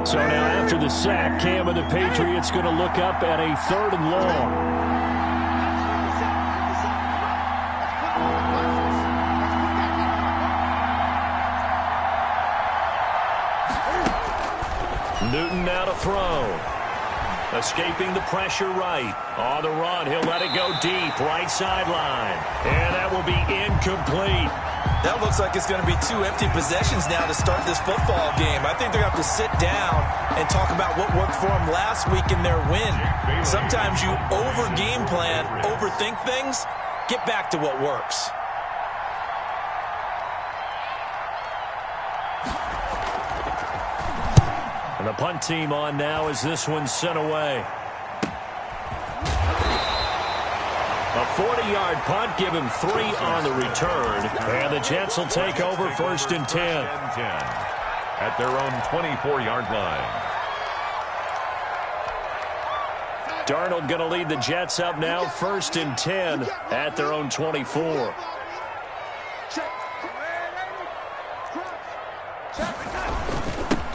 So now after the sack, Cam and the Patriots going to look up at a 3rd and long. Newton now to throw. Escaping the pressure right. On the run, he'll let it go deep. Right sideline. And that will be incomplete. That looks like it's going to be 2 empty possessions now to start this football game. I think they're going to have to sit down and talk about what worked for them last week in their win. Sometimes you over-game plan, overthink things. Get back to what works. And the punt team on now as this one's sent away. A 40-yard punt, give him 3 on the return. And the Jets will take over 1st and 10. At their own 24-yard line. Darnold going to lead the Jets up now, 1st and 10 at their own 24.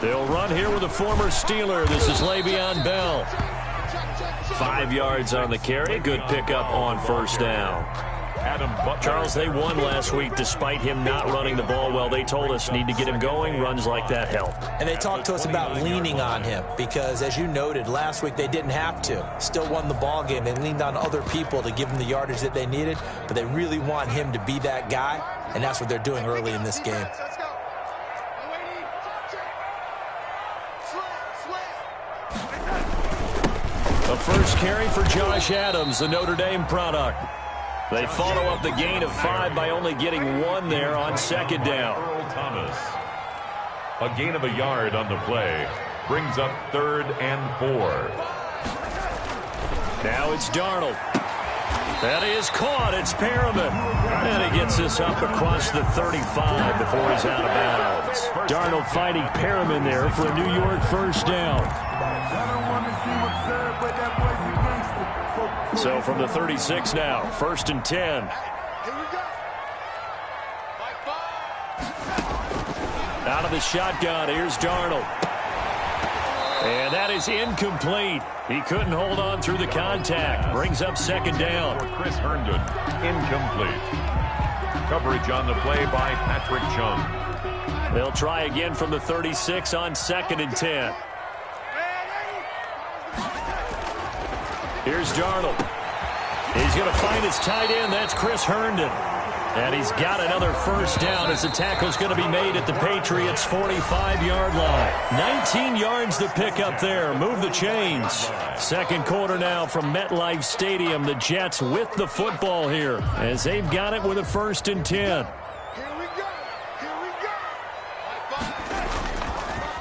They'll run here with a former Steeler. This is Le'Veon Bell. 5 yards on the carry. Good pickup on 1st down. Charles, they won last week despite him not running the ball well. They told us need to get him going. Runs like that help. And they talked to us about leaning on him because, as you noted, last week they didn't have to. Still won the ball game. They leaned on other people to give them the yardage that they needed, but they really want him to be that guy, and that's what they're doing early in this game. The first carry for Josh Adams, the Notre Dame product. They follow up the gain of 5 by only getting 1 there on 2nd down. Earl Thomas. A gain of a yard on the play. Brings up 3rd and 4. Now it's Darnold. That is caught. It's Perriman. And he gets this up across the 35 before he's out of bounds. Darnold fighting Perriman there for a New York 1st down. So from the 36 now, 1st and 10. Out of the shotgun, here's Darnold. And that is incomplete. He couldn't hold on through the contact. Brings up 2nd down. Chris Herndon, incomplete. Coverage on the play by Patrick Chung. They'll try again from the 36 on 2nd and 10. Here's Darnold. He's going to find his tight end. That's Chris Herndon. And he's got another 1st down as the tackle's going to be made at the Patriots' 45-yard line. 19 yards to pick up there. Move the chains. 2nd quarter now from MetLife Stadium. The Jets with the football here as they've got it with a 1st and 10.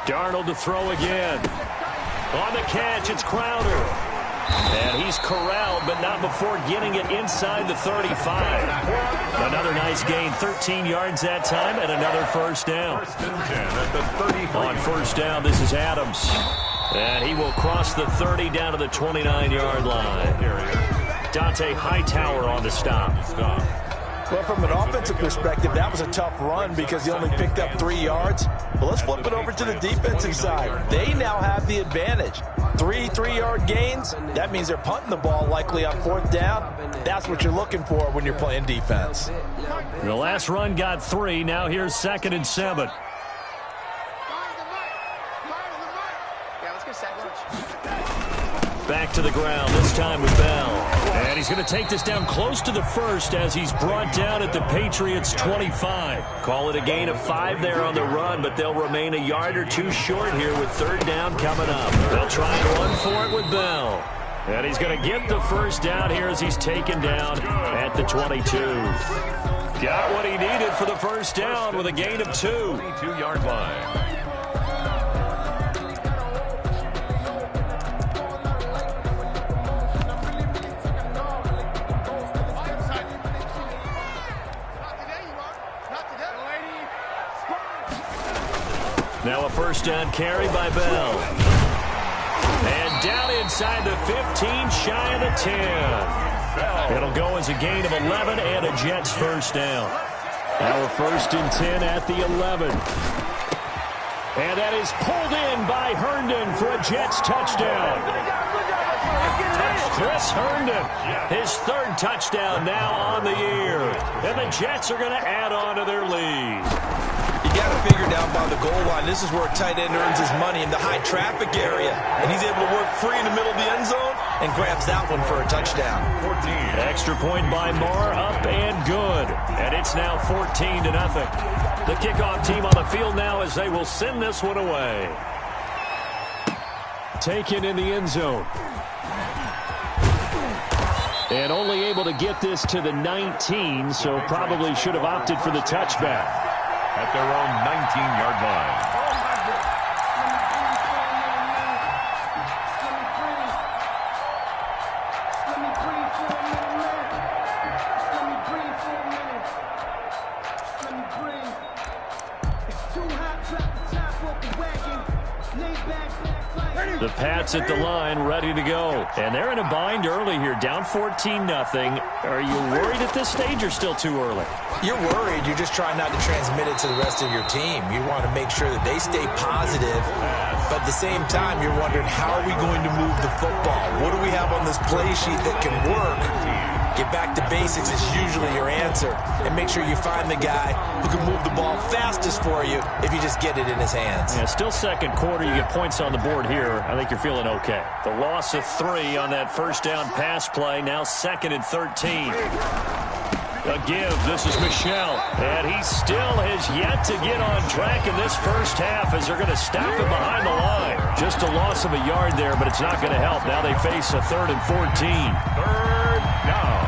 Darnold to throw again. On the catch, it's Crowder. And he's corralled, but not before getting it inside the 35. Another nice gain, 13 yards that time, and another 1st down. 1st and 10 at the 33. On 1st down, this is Adams. And he will cross the 30 down to the 29-yard line. Dante Hightower on the stop. Well, from an offensive perspective, that was a tough run because he only picked up 3 yards. Well, let's flip it over to the defensive side. They now have the advantage. 3 3-yard gains, that means they're punting the ball likely on 4th down. That's what you're looking for when you're playing defense. The last run got 3. Now here's 2nd and 7. Back to the ground, this time with Bell. And he's going to take this down close to the 1st as he's brought down at the Patriots' 25. Call it a gain of 5 there on the run, but they'll remain a yard or 2 short here with 3rd down coming up. They'll try and run for it with Bell. And he's going to get the 1st down here as he's taken down at the 22. Got what he needed for the 1st down with a gain of 2. 22-yard line. Now a 1st down carry by Bell. And down inside the 15, shy of the 10. It'll go as a gain of 11 and a Jets 1st down. Now a 1st and 10 at the 11. And that is pulled in by Herndon for a Jets touchdown. Chris Herndon, his third touchdown now on the year. And the Jets are going to add on to their lead. You got to figure down by the goal line. This is where a tight end earns his money, in the high traffic area. And he's able to work free in the middle of the end zone and grabs that one for a touchdown. 14. Extra point by Marr, up and good. And it's now 14-0. The kickoff team on the field now as they will send this one away. Taken in the end zone. And only able to get this to the 19, so probably should have opted for the touchback. At their own 19-yard line. The Pats at the line, ready to go. And they're in a bind early here, down 14-0. Are you worried at this stage or still too early? You're worried. You're just trying not to transmit it to the rest of your team. You want to make sure that they stay positive. But at the same time, you're wondering, how are we going to move the football? What do we have on this play sheet that can work? Get back to basics is usually your answer. And make sure you find the guy who can move the ball fastest for you if you just get it in his hands. Yeah, still second quarter. You get points on the board here. I think you're feeling okay. The loss of 3 on that first down pass play. Now 2nd and 13. A give. This is Michel. And he still has yet to get on track in this first half as they're going to stop him behind the line. Just a loss of a yard there, but it's not going to help. Now they face a 3rd and 14. 3rd down.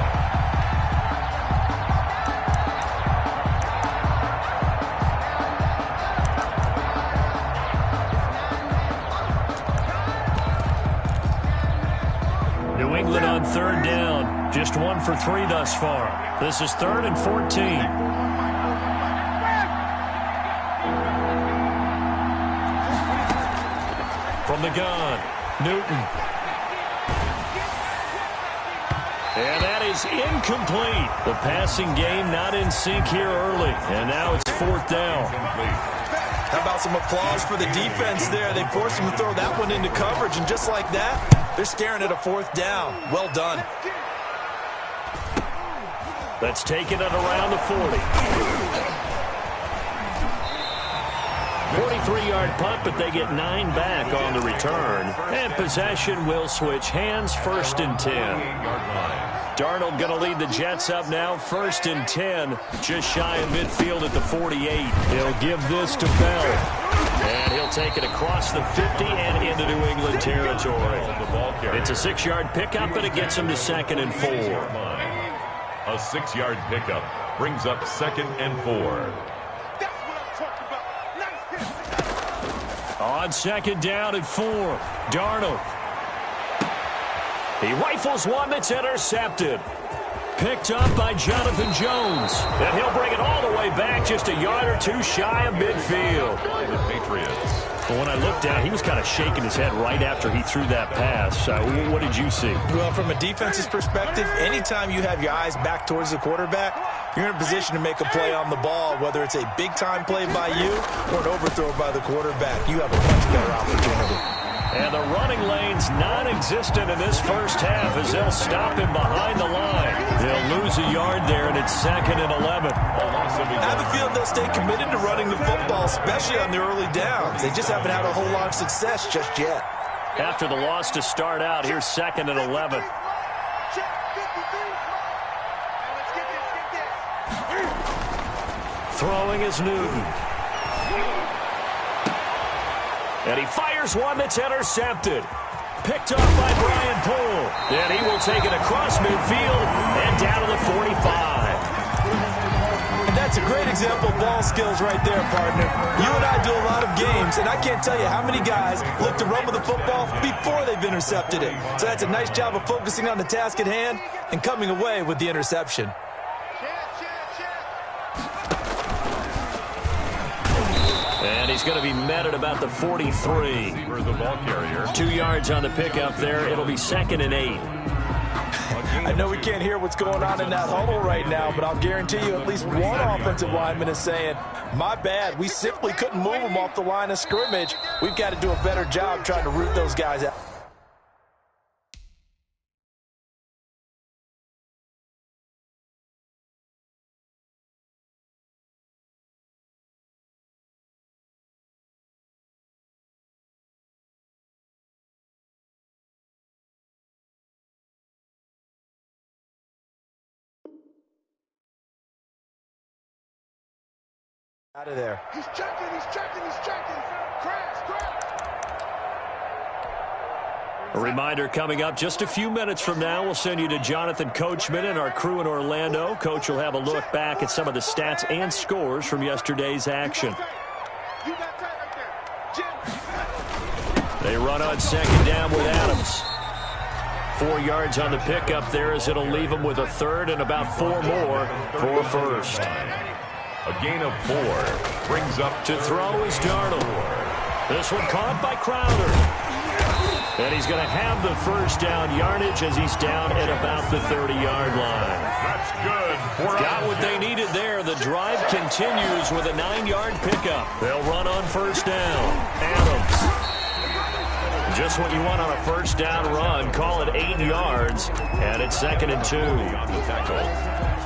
New England on 3rd down. Just 1 for 3 thus far. This is 3rd and 14. From the gun, Newton. And that is incomplete. The passing game not in sync here early. And now it's 4th down. How about some applause for the defense there? They forced him to throw that one into coverage, and just like that, they're staring at a 4th down. Well done. Let's take it at around the 40. 43-yard punt, but they get 9 back on the return. And possession will switch hands, 1st and 10. Darnold going to lead the Jets up now, 1st and 10. Just shy of midfield at the 48. He'll give this to Bell. And he'll take it across the 50 and into New England territory. It's a 6-yard pickup, and it gets him to 2nd and 4. A 6-yard pickup brings up 2nd and 4. On 2nd down and 4, Darnold. He rifles one that's intercepted. Picked up by Jonathan Jones. And he'll bring it all the way back, just a yard or 2 shy of midfield. The Patriots. Well, when I looked down, he was kind of shaking his head right after he threw that pass. What did you see? Well, from a defense's perspective, anytime you have your eyes back towards the quarterback, you're in a position to make a play on the ball, whether it's a big-time play by you or an overthrow by the quarterback. You have a much better opportunity. And the running lane's non-existent in this first half as they'll stop him behind the line. They'll lose a yard there, and it's 2nd and 11. I have a feeling they'll stay committed to running the football, especially on the early downs. They just haven't had a whole lot of success just yet. After the loss to start out, here's 2nd and 11. Throwing is Newton. And he fires one that's intercepted. Picked up by Brian Poole. And he will take it across midfield and down to the 45. And that's a great example of ball skills right there, partner. You and I do a lot of games, and I can't tell you how many guys look to run with the football before they've intercepted it. So that's a nice job of focusing on the task at hand and coming away with the interception. And he's going to be met at about the 43. The ball carrier. 2 yards on the pickup there. It'll be 2nd and 8. I know we can't hear what's going on in that huddle right now, but I'll guarantee you at least one offensive lineman is saying, my bad, we simply couldn't move them off the line of scrimmage. We've got to do a better job trying to root those guys out. Out of there. He's checking. Crash. A reminder coming up just a few minutes from now. We'll send you to Jonathan Coachman and our crew in Orlando. Coach will have a look back at some of the stats and scores from yesterday's action. They run on second down with Adams. 4 yards on the pickup there as it'll leave them with a third and about 4 more for first. A gain of 4 brings up to throw is Darnold. This one caught by Crowder. And he's going to have the first down yardage as he's down at about the 30-yard line. That's good. Got what they needed there. The drive continues with a 9-yard pickup. They'll run on first down. Adams. Just what you want on a first down run. Call it 8 yards. And it's 2nd and 2. On the tackle.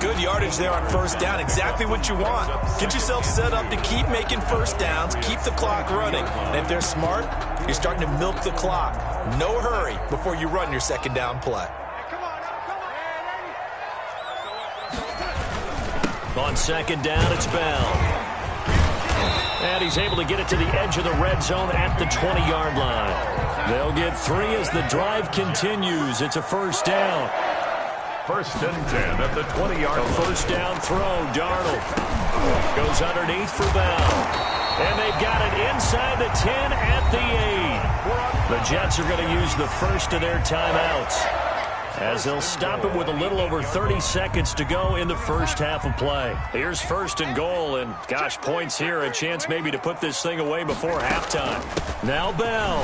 Good yardage there on first down. Exactly what you want. Get yourself set up to keep making first downs, keep the clock running. And if they're smart, you're starting to milk the clock. No hurry before you run your second down play. On second down, it's Bell. And he's able to get it to the edge of the red zone at the 20-yard line. They'll get 3 as the drive continues. It's a first down. 1st and 10 at the 20-yard line. First down throw, Darnold. Goes underneath for Bell. And they've got it inside the 10 at the 8. The Jets are going to use the first of their timeouts as they'll stop it with a little over 30 seconds to go in the first half of play. Here's 1st and goal, and gosh, points here, a chance maybe to put this thing away before halftime. Now Bell.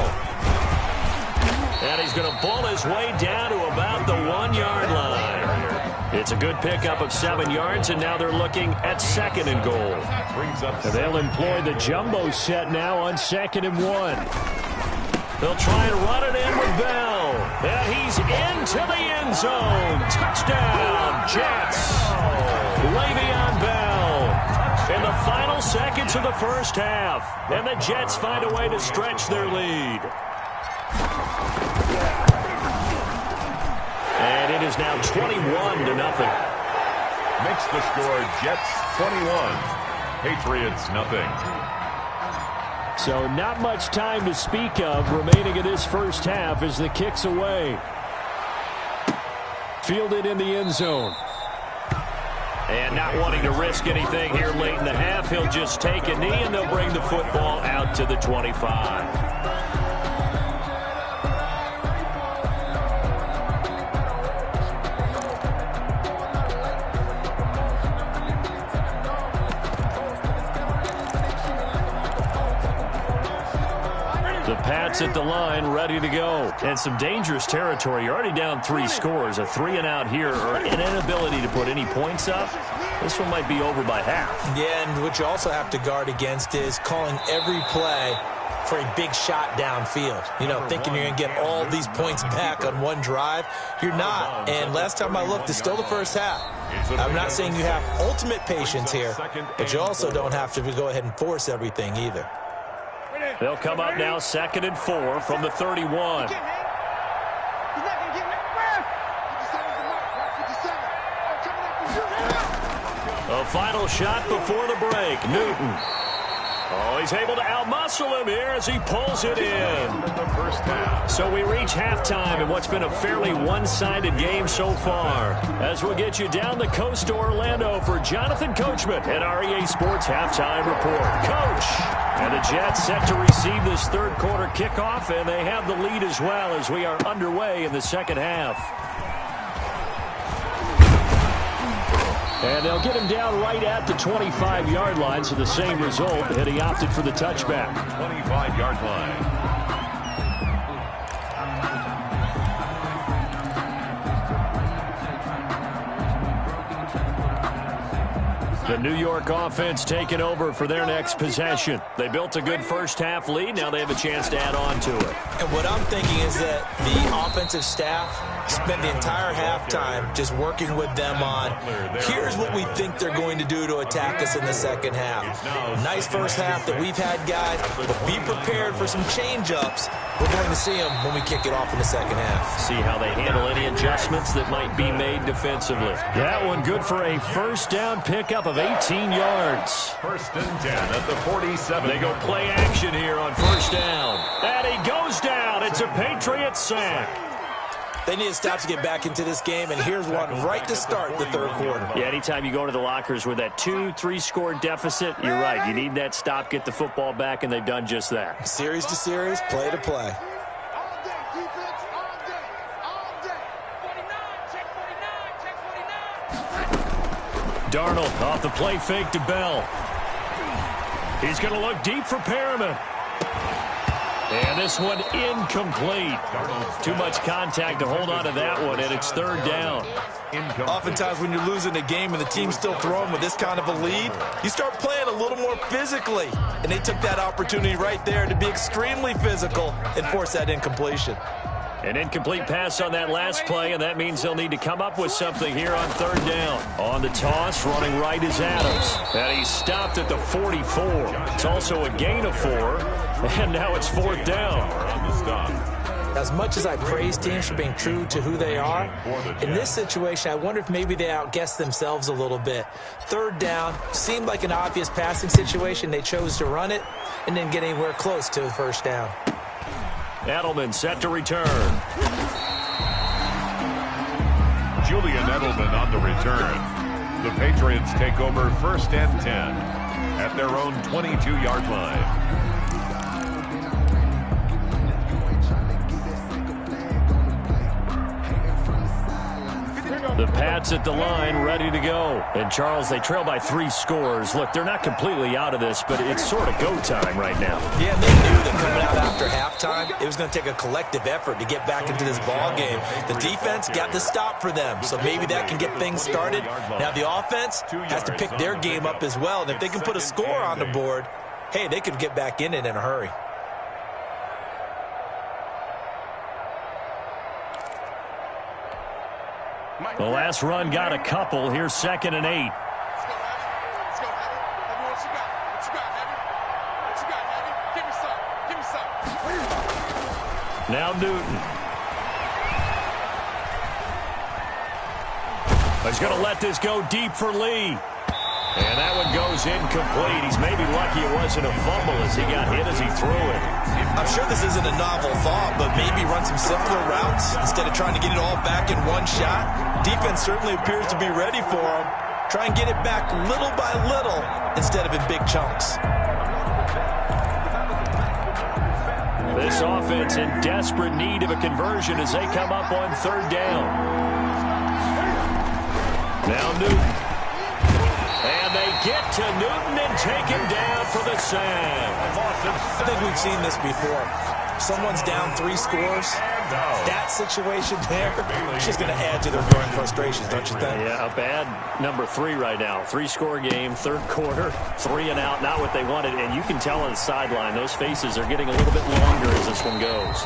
And he's going to bull his way down to about the 1-yard line. It's a good pickup of 7 yards, and now they're looking at 2nd and goal. And they'll employ the jumbo set now on 2nd and 1. They'll try and run it in with Bell. And he's into the end zone. Touchdown, Jets. Le'Veon Bell in the final seconds of the first half. And the Jets find a way to stretch their lead. And it is now 21-0. Makes the score Jets 21, Patriots nothing. So not much time to speak of remaining in this first half as the kick's away. Fielded in the end zone. And not wanting to risk anything here late in the half, he'll just take a knee and they'll bring the football out to the 25. The Pats at the line, ready to go. And some dangerous territory. You're already down 3 scores. A 3-and-out here, or an inability to put any points up. This one might be over by half. Yeah, and what you also have to guard against is calling every play for a big shot downfield. You know, thinking you're going to get all these points back on one drive. You're not. And last time I looked, it's still the first half. I'm not saying you have ultimate patience here, but you also don't have to go ahead and force everything either. They'll come up now 2nd and 4 from the 31. A final shot before the break. Newton. Oh, he's able to outmuscle him here as he pulls it in. So we reach halftime in what's been a fairly one-sided game so far. As we'll get you down the coast to Orlando for Jonathan Coachman at REA Sports Halftime Report. Coach! And the Jets set to receive this third quarter kickoff, and they have the lead as well as we are underway in the second half. And they'll get him down right at the 25-yard line, so the same result, and he opted for the touchback. 25-yard line. The New York offense taking over for their next possession. They built a good first-half lead. Now they have a chance to add on to it. And what I'm thinking is that the offensive staff spent the entire halftime just working with them on, here's what we think they're going to do to attack us in the second half. Nice first half that we've had, guys, but be prepared for some change-ups. We're going to see them when we kick it off in the second half. See how they handle any adjustments that might be made defensively. That one good for a first down pickup of 18 yards. First and 10 at the 47. They go play action here on first down. And he goes down. It's a Patriots sack. They need to stop to get back into this game, and here's one right to start the third quarter. Yeah, anytime you go to the lockers with that 2-3 score deficit, you're right. You need that stop, get the football back, and they've done just that. Series to series, play to play. All day, defense, all day, all day. 49, check 49, check 49. Darnold off the play fake to Bell. He's going to look deep for Perriman. And this one incomplete. Too much contact to hold on to that one, and it's third down. Oftentimes when you're losing a game and the team's still throwing with this kind of a lead, you start playing a little more physically. And they took that opportunity right there to be extremely physical and force that incompletion. An incomplete pass on that last play, and that means they'll need to come up with something here on third down. On the toss, running right is Adams. And he's stopped at the 44. It's also a gain of 4, and now it's fourth down. As much as I praise teams for being true to who they are, in this situation, I wonder if maybe they outguessed themselves a little bit. Third down seemed like an obvious passing situation. They chose to run it and didn't get anywhere close to the first down. Edelman set to return. Julian Edelman on the return. The Patriots take over first and 10 at their own 22-yard line. The Pats at the line, ready to go. And, Charles, they trail by 3 scores. Look, they're not completely out of this, but it's sort of go time right now. Yeah, they knew that coming out after halftime, it was going to take a collective effort to get back into this ball game. The defense got the stop for them, so maybe that can get things started. Now the offense has to pick their game up as well, and if they can put a score on the board, hey, they could get back in it in a hurry. The last run got a couple. Here's 2nd and 8. Let's go, Heavy. Let's go, Heavy. Heavy, what you got? What you got, Heavy? What you got, Heavy? Give me some. Give me some. Now Newton. He's going to let this go deep for Lee. And that one goes incomplete. He's maybe lucky it wasn't a fumble as he got hit as he threw it. I'm sure this isn't a novel thought, but maybe run some simpler routes instead of trying to get it all back in one shot. Defense certainly appears to be ready for him. Try and get it back little by little instead of in big chunks. This offense in desperate need of a conversion as they come up on third down. Now Newton. And they get to Newton and take him down for the sack. I think we've seen this before. Someone's down 3 scores. That situation there, it's just going to add to their growing frustrations, don't you think? Yeah, a bad number 3 right now. 3-score game, third quarter, 3 and out, not what they wanted. And you can tell on the sideline, those faces are getting a little bit longer as this one goes.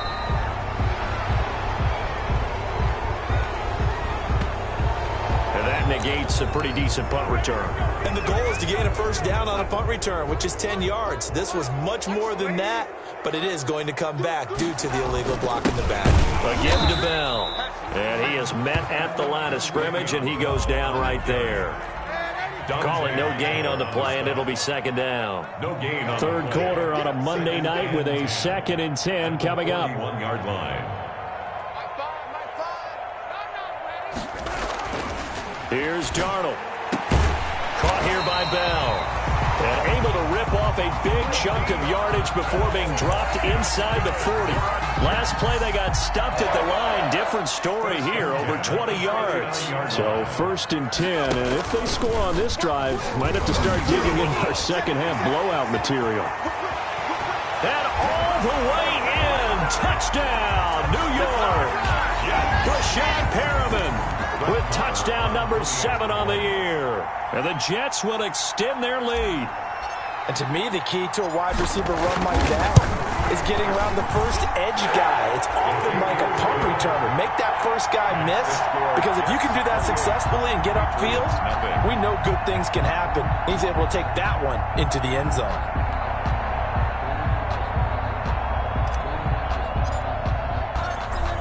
Negates a pretty decent punt return. And the goal is to gain a first down on a punt return, which is 10 yards. This was much more than that, but it is going to come back due to the illegal block in the back. Again to Bell. And he is met at the line of scrimmage, and he goes down right there. Call it no gain on the play, and it'll be second down. No gain on third quarter on a Monday night with a 2nd and 10 coming up. 1-yard line. Here's Darnold. Caught here by Bell. And able to rip off a big chunk of yardage before being dropped inside the 40. Last play they got stuffed at the line. Different story here, over 20 yards. So 1st and 10, and if they score on this drive, might have to start digging in our second-half blowout material. And all the way in. Touchdown, New York. Brashad Perriman. with touchdown number 7 on the year. And the Jets will extend their lead. And to me, the key to a wide receiver run like that is getting around the first edge guy. It's often like a punt returner. Make that first guy miss, because if you can do that successfully and get upfield, we know good things can happen. He's able to take that one into the end zone.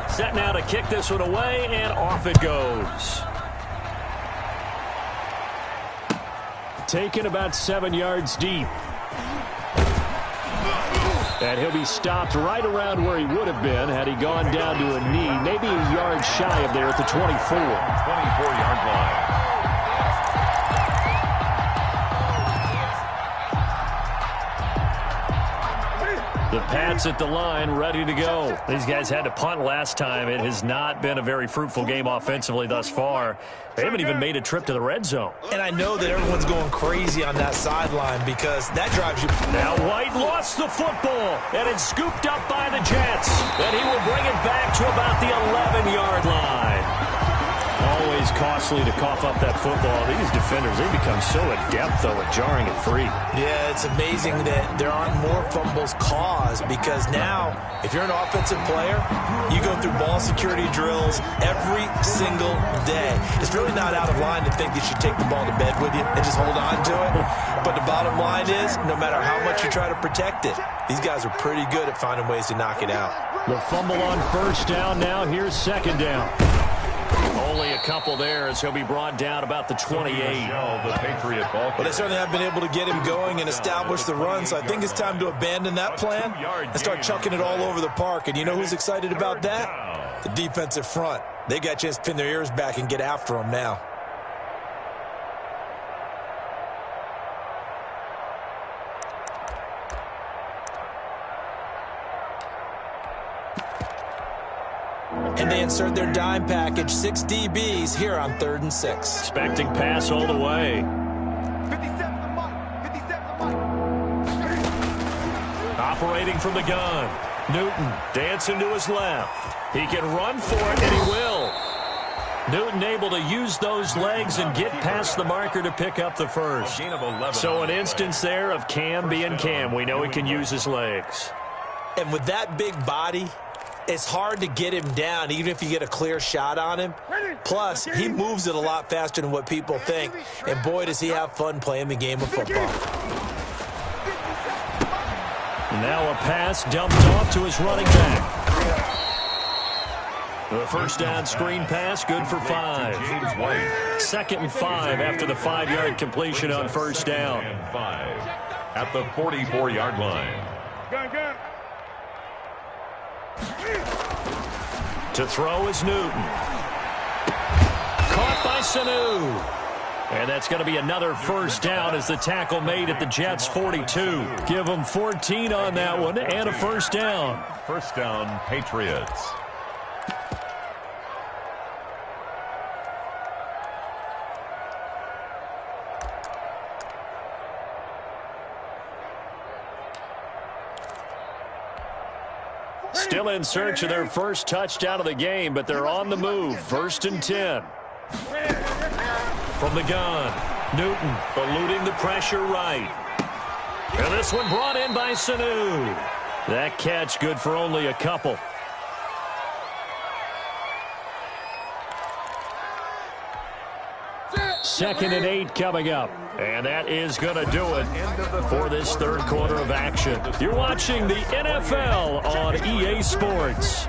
Set now to kick this one away, and off it goes. Taken about 7 yards deep. And he'll be stopped right around where he would have been had he gone down to a knee, maybe a yard shy of there at the 24. 24-yard line. The Pats at the line, ready to go. These guys had to punt last time. It has not been a very fruitful game offensively thus far. They haven't even made a trip to the red zone. And I know that everyone's going crazy on that sideline because that drives you. Now White lost the football, and it's scooped up by the Jets. And he will bring it back to about the 11-yard line. Always costly to cough up that football. These defenders, they become so adept, though, at jarring it free. Yeah, it's amazing that there aren't more fumbles caused, because now, if you're an offensive player, you go through ball security drills every single day. It's really not out of line to think you should take the ball to bed with you and just hold on to it. But the bottom line is, no matter how much you try to protect it, these guys are pretty good at finding ways to knock it out. The fumble on first down now. Here's second down. Only a couple there as he'll be brought down about the 28. The Patriot ball. Well, they certainly have been able to get him going and establish the run, so I think it's time to abandon that plan and start chucking it all over the park. And you know who's excited about that? The defensive front. They got a chance to pin their ears back and get after him now. And they insert their dime package, 6 DBs here on 3rd and 6. Expecting pass all the way. 57 to Mike. 57 to Mike. Operating from the gun. Newton dancing to his left. He can run for it, and he will. Newton able to use those legs and get past the marker to pick up the first. So an instance there of Cam being Cam. We know he can use his legs. And with that big body, it's hard to get him down, even if you get a clear shot on him. Plus, he moves it a lot faster than what people think. And boy, does he have fun playing the game of football. Now a pass dumped off to his running back. The first down screen pass, good for 5. 2nd and 5 after the 5-yard completion on first down. 5 at the 44-yard line. To throw is Newton. Caught by Sanu. And that's going to be another first down as the tackle made at the Jets' 42. Give them 14 on that one and a first down. First down, Patriots. Still in search of their first touchdown of the game, but they're on the move. 1st and 10. From the gun, Newton eluding the pressure right. And this one brought in by Sanu. That catch good for only a couple. Second and 8 coming up. And that is going to do it for this third quarter of action. You're watching the NFL on EA Sports.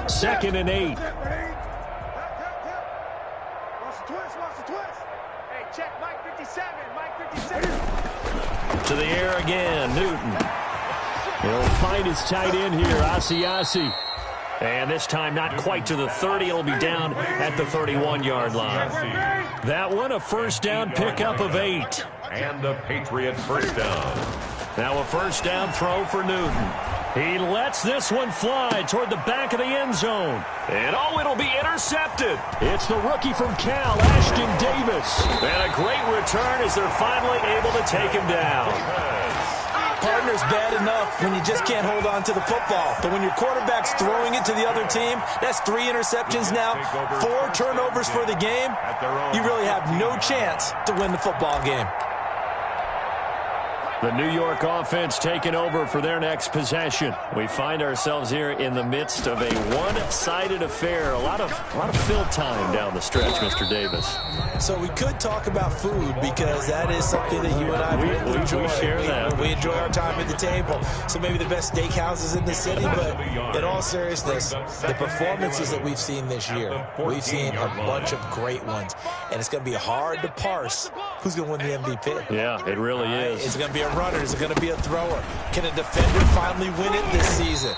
Second and 8. Watch the twist, watch the twist. Hey, check Mike 57, Mike 57. To the air again, Newton. He'll find his tight end here, Asiasi. And this time not quite to the 30. He'll be down at the 31-yard line. That one a first down pickup of 8. And the Patriot first down. Now a first down throw for Newton. He lets this one fly toward the back of the end zone. And it'll be intercepted. It's the rookie from Cal, Ashton Davis. And a great return as they're finally able to take him down. Partner's bad enough when you just can't hold on to the football. But when your quarterback's throwing it to the other team, that's 3 interceptions now, 4 turnovers for the game. You really have no chance to win the football game. The New York offense taking over for their next possession. We find ourselves here in the midst of a one-sided affair. A lot of fill time down the stretch, Mr. Davis. So we could talk about food because that is something that you and I both enjoy. We share that. We enjoy our time at the table. So maybe the best steakhouses in the city, but in all seriousness, the performances that we've seen this year, we've seen a bunch of great ones. And it's going to be hard to parse who's going to win the MVP. Yeah, it really is. It's going to be a runner? Is it going to be a thrower? Can a defender finally win it this season?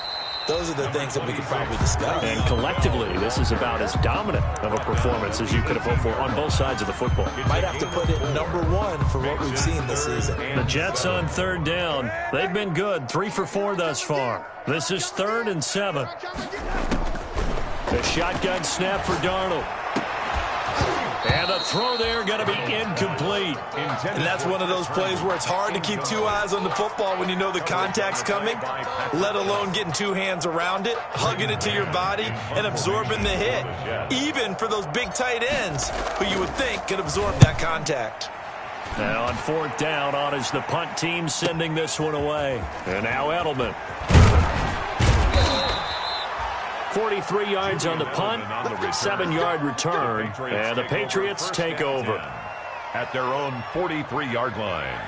Those are the things that we could probably discuss. And collectively, this is about as dominant of a performance as you could have hoped for on both sides of the football. Might have to put it #1 for what we've seen this season. The Jets on third down. They've been good, 3 for 4 thus far. This is 3rd and 7. The shotgun snap for Darnold. And the throw there going to be incomplete. And that's one of those plays where it's hard to keep 2 eyes on the football when you know the contact's coming, let alone getting 2 hands around it, hugging it to your body, and absorbing the hit. Even for those big tight ends who you would think could absorb that contact. Now on 4th down, on is the punt team sending this one away. And now Edelman. 43 yards on the punt, 7-yard return, and the Patriots take over at their own 43-yard line.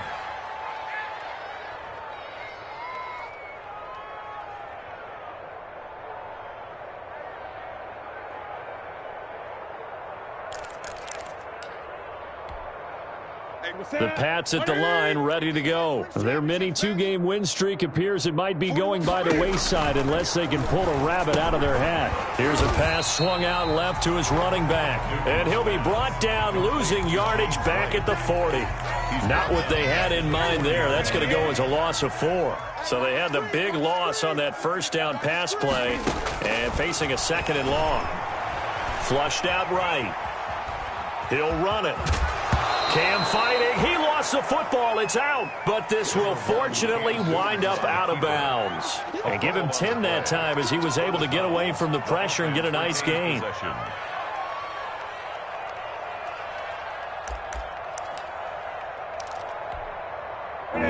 The Pats at the line, ready to go. Their mini 2-game win streak appears it might be going by the wayside unless they can pull a rabbit out of their hat. Here's a pass swung out left to his running back. And he'll be brought down, losing yardage back at the 40. Not what they had in mind there. That's going to go as a loss of 4. So they had the big loss on that first down pass play and facing a 2nd and long. Flushed out right. He'll run it. Cam fighting. He lost the football. It's out. But this will fortunately wind up out of bounds. And give him 10 that time as he was able to get away from the pressure and get a nice gain.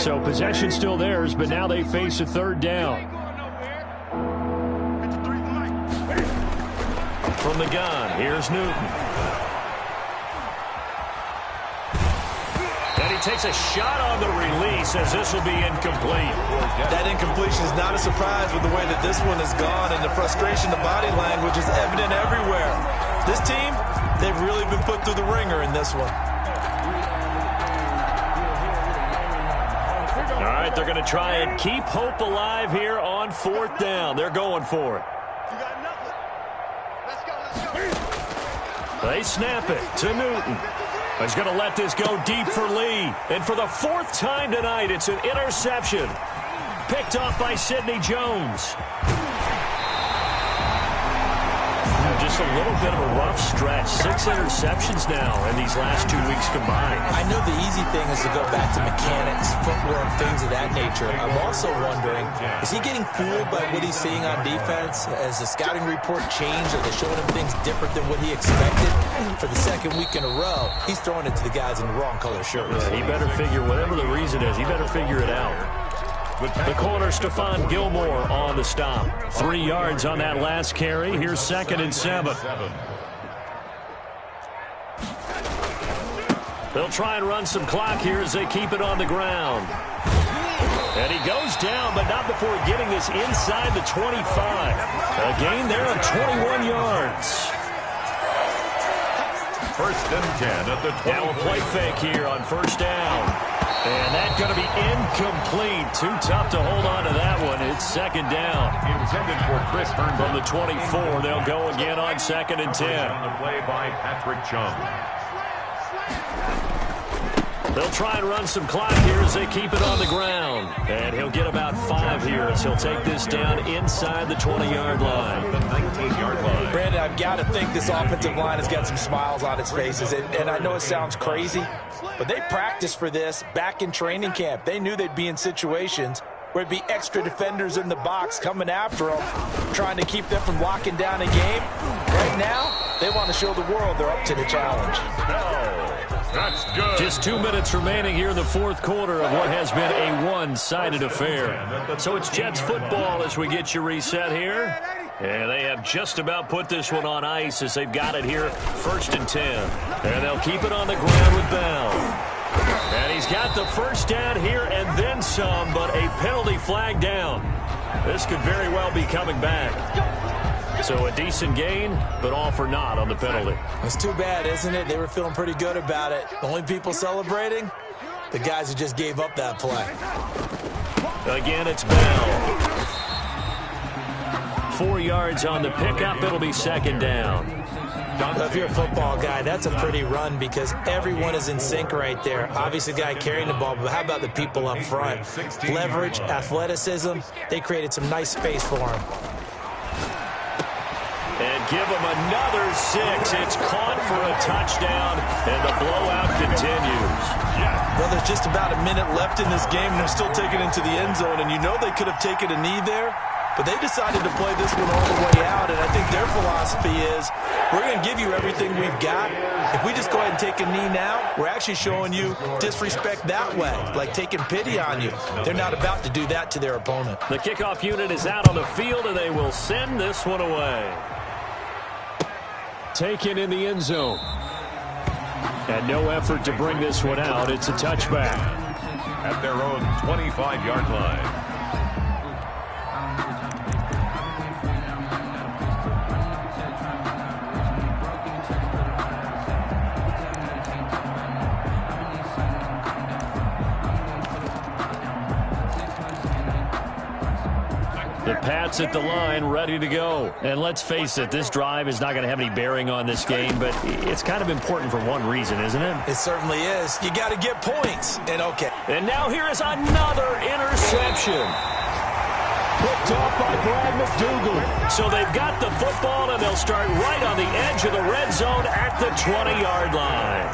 So possession still theirs, but now they face a 3rd down. From the gun, here's Newton. Takes a shot on the release as this will be incomplete. That incompletion is not a surprise with the way that this one has gone, and the frustration, the body language is evident everywhere. This team, they've really been put through the ringer in this one. All right, they're going to try and keep hope alive here on 4th down. They're going for it. They snap it to Newton. He's going to let this go deep for Lee. And for the 4th time tonight, it's an interception. Picked off by Sidney Jones. Just a little bit of a rough stretch. 6 interceptions now in these last 2 weeks combined. I know the easy thing is to go back to mechanics, footwork, things of that nature. I'm also wondering, is he getting fooled by what he's seeing on defense? Has the scouting report changed? Are they showing him things different than what he expected? For the 2nd week in a row, he's throwing it to the guys in the wrong color shirts. Yeah, he better figure, whatever the reason is, he better figure it out. The corner, Stephon Gilmore on the stop. 3 yards on that last carry. Here's 2nd and 7. They'll try and run some clock here as they keep it on the ground. And he goes down, but not before getting this inside the 25. A gain there of 21 yards. 1st and 10 at the 20. Now a play fake here on 1st down. And that's going to be incomplete. Too tough to hold on to that one. It's 2nd down. Intended for Chris Herndon. From the 24, they'll go again on 2nd and 10. On the play by Patrick Chung. They'll try and run some clock here as they keep it on the ground. And he'll get about 5 here as he'll take this down inside the 20-yard line. The 19-yard line. Brandon, I've got to think this offensive line has got some smiles on its faces. And I know it sounds crazy, but they practiced for this back in training camp. They knew they'd be in situations where it'd be extra defenders in the box coming after them, trying to keep them from locking down a game. Right now, they want to show the world they're up to the challenge. That's good. Just 2 minutes remaining here in the fourth quarter of what has been a one-sided affair. So it's Jets football as we get you reset here. And they have just about put this one on ice as they've got it here, 1st and 10. And they'll keep it on the ground with Bell. And he's got the first down here and then some, but a penalty flag down. This could very well be coming back. So a decent gain, but all for naught on the penalty. It's too bad, isn't it? They were feeling pretty good about it. The only people celebrating, the guys who just gave up that play. Again, it's Bell. 4 yards on the pickup. It'll be 2nd down. Well, if you're a football guy, that's a pretty run because everyone is in sync right there. Obviously, the guy carrying the ball, but how about the people up front? Leverage, athleticism, they created some nice space for him. And give him another 6. It's caught for a touchdown, and the blowout continues. Well, there's just about a minute left in this game, and they're still taking it into the end zone. And you know they could have taken a knee there, but they decided to play this one all the way out. And I think their philosophy is, we're going to give you everything we've got. If we just go ahead and take a knee now, we're actually showing you disrespect that way, like taking pity on you. They're not about to do that to their opponent. The kickoff unit is out on the field, and they will send this one away. Taken in the end zone. And no effort to bring this one out. It's a touchback. At their own 25-yard line. The Pats at the line, ready to go. And let's face it, this drive is not going to have any bearing on this game, but it's kind of important for one reason, isn't it? It certainly is. You got to get points. And okay. And now here is another interception. Picked off by Brad McDougal. So they've got the football, and they'll start right on the edge of the red zone at the 20-yard line.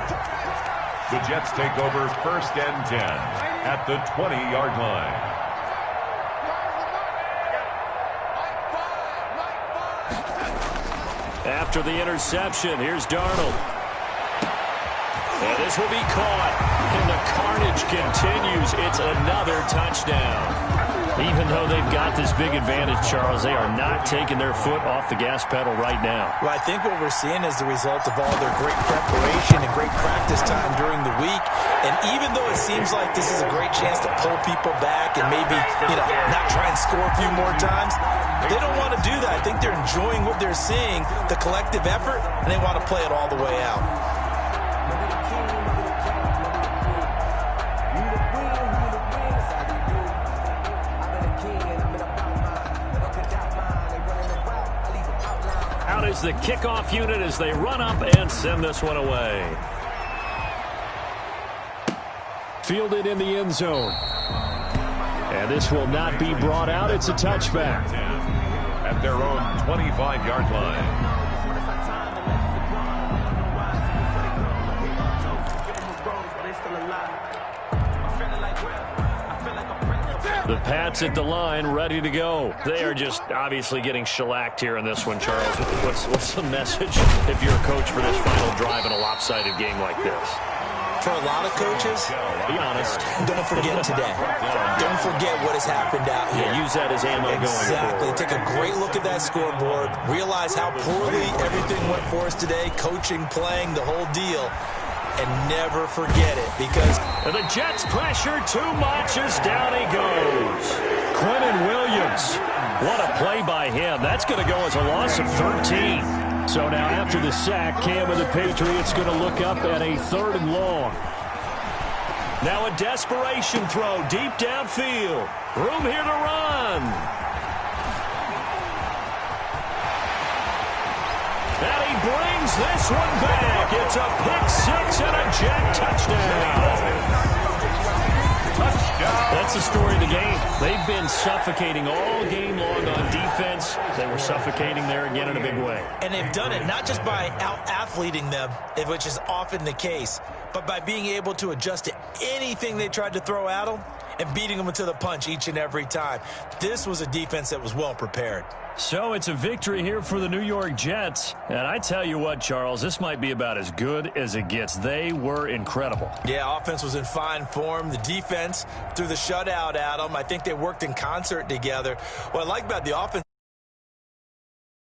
The Jets take over 1st and 10 at the 20-yard line. After the interception, here's Darnold. And this will be caught. And the carnage continues. It's another touchdown. Even though they've got this big advantage, Charles, they are not taking their foot off the gas pedal right now. Well, I think what we're seeing is the result of all their great preparation and great practice time during the week. And even though it seems like this is a great chance to pull people back and maybe, not try and score a few more times, they don't want to do that. I think they're enjoying what they're seeing, the collective effort, and they want to play it all the way out. Out is the kickoff unit as they run up and send this one away. Fielded in the end zone. And this will not be brought out. It's a touchback. At their own 25-yard line. The Pats at the line, ready to go. They are just obviously getting shellacked here in this one, Charles. What's the message if you're a coach for this final drive in a lopsided game like this? For a lot of coaches, be honest. Don't forget today. Don't forget what has happened out here. Yeah, use that as ammo going forward. Exactly. Take a great look at that scoreboard. Realize how poorly everything went for us today. Coaching, playing, the whole deal. And never forget it because... And the Jets pressure too much as down he goes. Quentin Williams. What a play by him. That's going to go as a loss of 13. So now after the sack, Cam and the Patriots going to look up at a 3rd and long. Now a desperation throw deep downfield. Room here to run. And he brings this one back. It's a pick six and a Jet touchdown. That's the story of the game. They've been suffocating all game long on defense. They were suffocating there again in a big way. And they've done it not just by out-athleting them, which is often the case, but by being able to adjust to anything they tried to throw at them and beating them to the punch each and every time. This was a defense that was well prepared. So it's a victory here for the New York Jets. And I tell you what, Charles, this might be about as good as it gets. They were incredible. Yeah, offense was in fine form. The defense threw the shutout at them. I think they worked in concert together. What I like about the offense